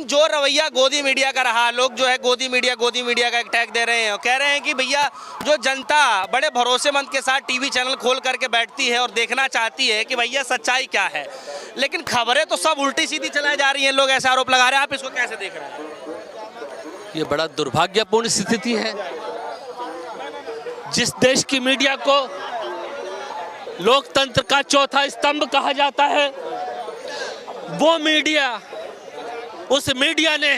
जो रवैया गोदी मीडिया का रहा, लोग जो है गोदी मीडिया का टैग दे रहे हैं और कह रहे हैं कि भैया जो जनता बड़े भरोसेमंद के साथ टीवी चैनल खोल करके बैठती है और देखना चाहती है कि भैया सच्चाई क्या है, लेकिन खबरें तो सब उल्टी सीधी चलाई जा रही हैं, लोग ऐसा आरोप लगा रहे हैं। आप इसको कैसे देख रहे हैं? ये बड़ा दुर्भाग्यपूर्ण स्थिति है। जिस देश की मीडिया को लोकतंत्र का चौथा स्तंभ कहा जाता है, वो मीडिया, उस मीडिया ने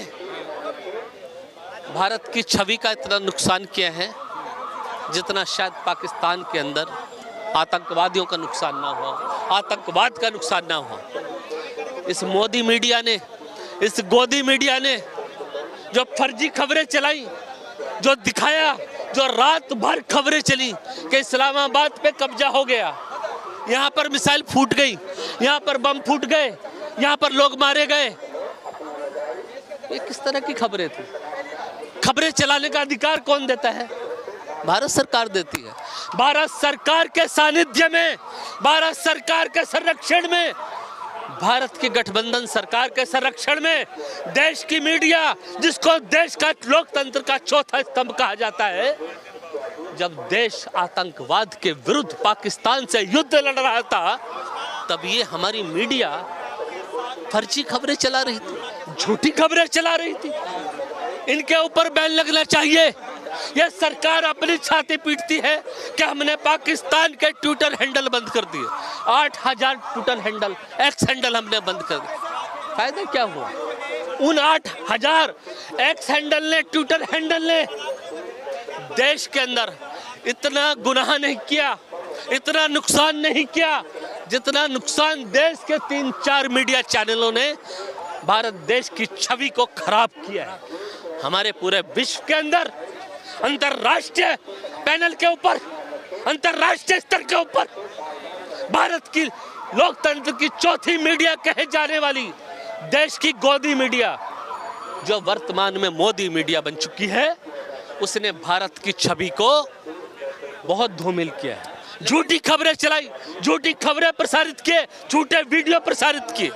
भारत की छवि का इतना नुकसान किया है जितना शायद पाकिस्तान के अंदर आतंकवादियों का नुकसान ना हुआ, आतंकवाद का नुकसान ना हुआ। इस मोदी मीडिया ने, इस गोदी मीडिया ने जो फर्जी खबरें चलाई, जो दिखाया, जो रात भर खबरें चली कि इस्लामाबाद पे कब्जा हो गया, यहाँ पर मिसाइल फूट गई, यहाँ पर बम फूट गए, यहाँ पर लोग मारे गए। ये किस तरह की खबरें थी? खबरें चलाने का अधिकार कौन देता है? भारत सरकार देती है। भारत सरकार के सानिध्य में, भारत सरकार के संरक्षण में, भारत की गठबंधन सरकार के संरक्षण में देश की मीडिया, जिसको देश का लोकतंत्र का चौथा स्तंभ कहा जाता है, जब देश आतंकवाद के विरुद्ध पाकिस्तान से युद्ध लड़ रहा था, तब ये हमारी मीडिया फर्जी खबरें चला रही थी, झूठी खबरें चला रही थी। इनके ऊपर बैन लगना चाहिए। यह सरकार अपनी छाती पीटती है कि हमने पाकिस्तान के ट्विटर हैंडल बंद कर दिए। 8000 ट्विटर हैंडल, एक्स हैंडल हमने बंद कर दिए। फायदा क्या हुआ? उन 8000 एक्स हैंडल ने, ट्विटर हैंडल ने देश के अंदर इतना गुनाह नहीं किया, इतना नुकसान नहीं किया जितना नुकसान देश के 3-4 मीडिया चैनलों ने भारत देश की छवि को खराब किया है। हमारे पूरे विश्व के अंदर अंतरराष्ट्रीय पैनल के ऊपर, अंतरराष्ट्रीय स्तर के ऊपर भारत की लोकतंत्र की चौथी मीडिया कहे जाने वाली देश की गोदी मीडिया, जो वर्तमान में मोदी मीडिया बन चुकी है, उसने भारत की छवि को बहुत धूमिल किया है। झूठी खबरें चलाई, झूठी खबरें प्रसारित किए, झूठे वीडियो प्रसारित किए,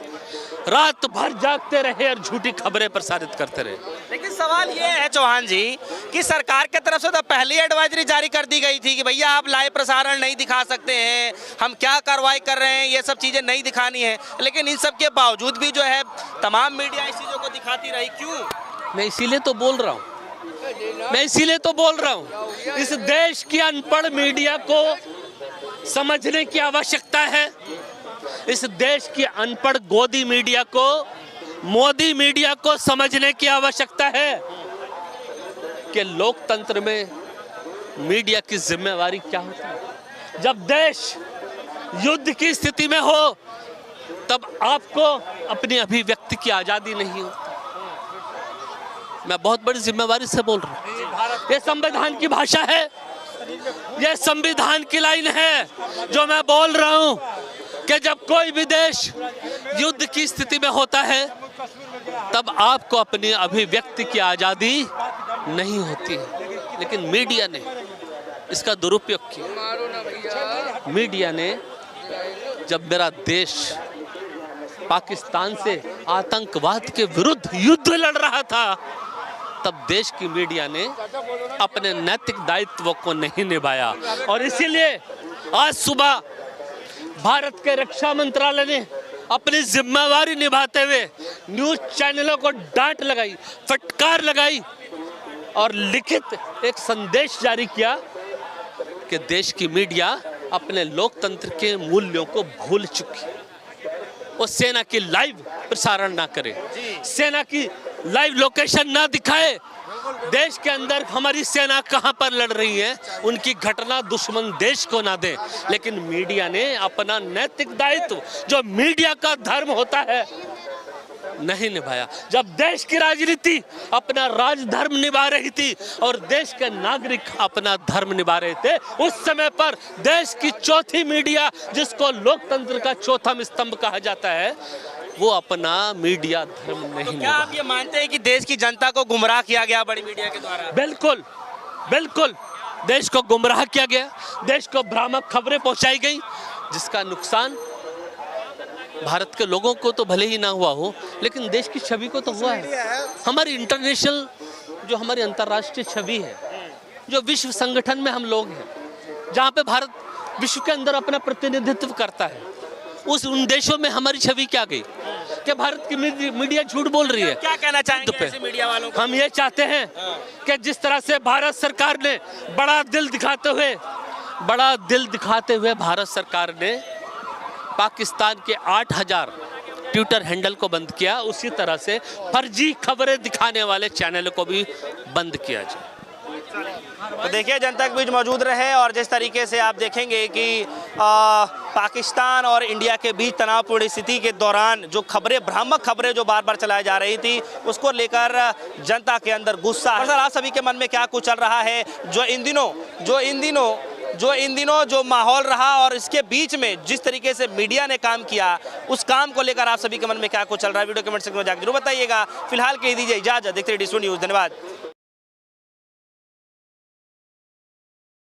रात भर जागते रहे और झूठी खबरें प्रसारित करते रहे। लेकिन सवाल ये है चौहान जी कि सरकार की तरफ से तो पहली एडवाइजरी जारी कर दी गई थी कि भैया आप लाइव प्रसारण नहीं दिखा सकते हैं, हम क्या कार्रवाई कर रहे हैं, ये सब चीज़ें नहीं दिखानी है, लेकिन इन सब के बावजूद भी जो है तमाम मीडिया इस चीज़ों को दिखाती रही। क्यों? मैं इसीलिए तो बोल रहा हूँ, इस देश की अनपढ़ मीडिया को समझने की आवश्यकता है। इस देश की अनपढ़ गोदी मीडिया को, मोदी मीडिया को समझने की आवश्यकता है कि लोकतंत्र में मीडिया की जिम्मेवारी क्या होती है। जब देश युद्ध की स्थिति में हो, तब आपको अपनी अभिव्यक्ति की आजादी नहीं होती। मैं बहुत बड़ी जिम्मेवारी से बोल रहा हूँ। ये संविधान की भाषा है, ये संविधान की लाइन है जो मैं बोल रहा हूँ कि जब कोई भी देश युद्ध की स्थिति में होता है, तब आपको अपनी अभिव्यक्ति की आजादी नहीं होती है। लेकिन मीडिया ने इसका दुरुपयोग किया। मीडिया ने, जब मेरा देश पाकिस्तान से आतंकवाद के विरुद्ध युद्ध लड़ रहा था, तब देश की मीडिया ने अपने नैतिक दायित्व को नहीं निभाया। और इसीलिए आज सुबह भारत के रक्षा मंत्रालय ने अपनी जिम्मेवारी निभाते हुए न्यूज़ चैनलों को डांट लगाई, फटकार लगाई और लिखित एक संदेश जारी किया कि देश की मीडिया अपने लोकतंत्र के मूल्यों को भूल चुकी है। वो सेना की लाइव प्रसारण ना करे, सेना की लाइव लोकेशन ना दिखाए, देश के अंदर हमारी सेना कहां पर लड़ रही है उनकी घटना दुश्मन देश को ना दे। लेकिन मीडिया ने अपना नैतिक दायित्व, जो मीडिया का धर्म होता है, नहीं निभाया। जब देश की राजनीति अपना राजधर्म निभा रही थी और देश के नागरिक अपना धर्म निभा रहे थे, उस समय पर देश की चौथी मीडिया, जिसको लोकतंत्र का चौथा स्तंभ कहा जाता है, वो अपना मीडिया धर्म नहीं। क्या आप ये मानते हैं कि देश की जनता को गुमराह किया गया बड़ी मीडिया के द्वारा? बिल्कुल बिल्कुल, देश को गुमराह किया गया, देश को भ्रामक खबरें पहुंचाई गई, जिसका नुकसान भारत के लोगों को तो भले ही ना हुआ हो, लेकिन देश की छवि को तो हुआ है। हमारी इंटरनेशनल, जो हमारी अंतर्राष्ट्रीय छवि है, जो विश्व संगठन में हम लोग हैं, जहाँ पे भारत विश्व के अंदर अपना प्रतिनिधित्व करता है, उन देशों में हमारी छवि क्या गई? क्या भारत की मीडिया झूठ बोल रही है? क्या कहना चाहेंगे ऐसे मीडिया वालों को? हम ये चाहते हैं कि जिस तरह से भारत सरकार ने बड़ा दिल दिखाते हुए भारत सरकार ने पाकिस्तान के 8000 ट्विटर हैंडल को बंद किया, उसी तरह से फर्जी खबरें दिखाने वाले चैनल को भी बंद किया जाए। तो देखिए, जनता के बीच मौजूद रहे और जिस तरीके से आप देखेंगे कि पाकिस्तान और इंडिया के बीच तनावपूर्ण स्थिति के दौरान जो खबरें, भ्रामक खबरें जो बार बार चलाई जा रही थी, उसको लेकर जनता के अंदर गुस्सा है। आप सभी के मन में क्या कुछ चल रहा है जो इन दिनों जो माहौल रहा और इसके बीच में जिस तरीके से मीडिया ने काम किया, उस काम को लेकर आप सभी के मन में क्या कुछ चल रहा है? वीडियो कमेंट सेक्शन में जाकर जरूर बताइएगा। फिलहाल के दीजिए इजाजत। देखते रहिए D2 न्यूज़। धन्यवाद।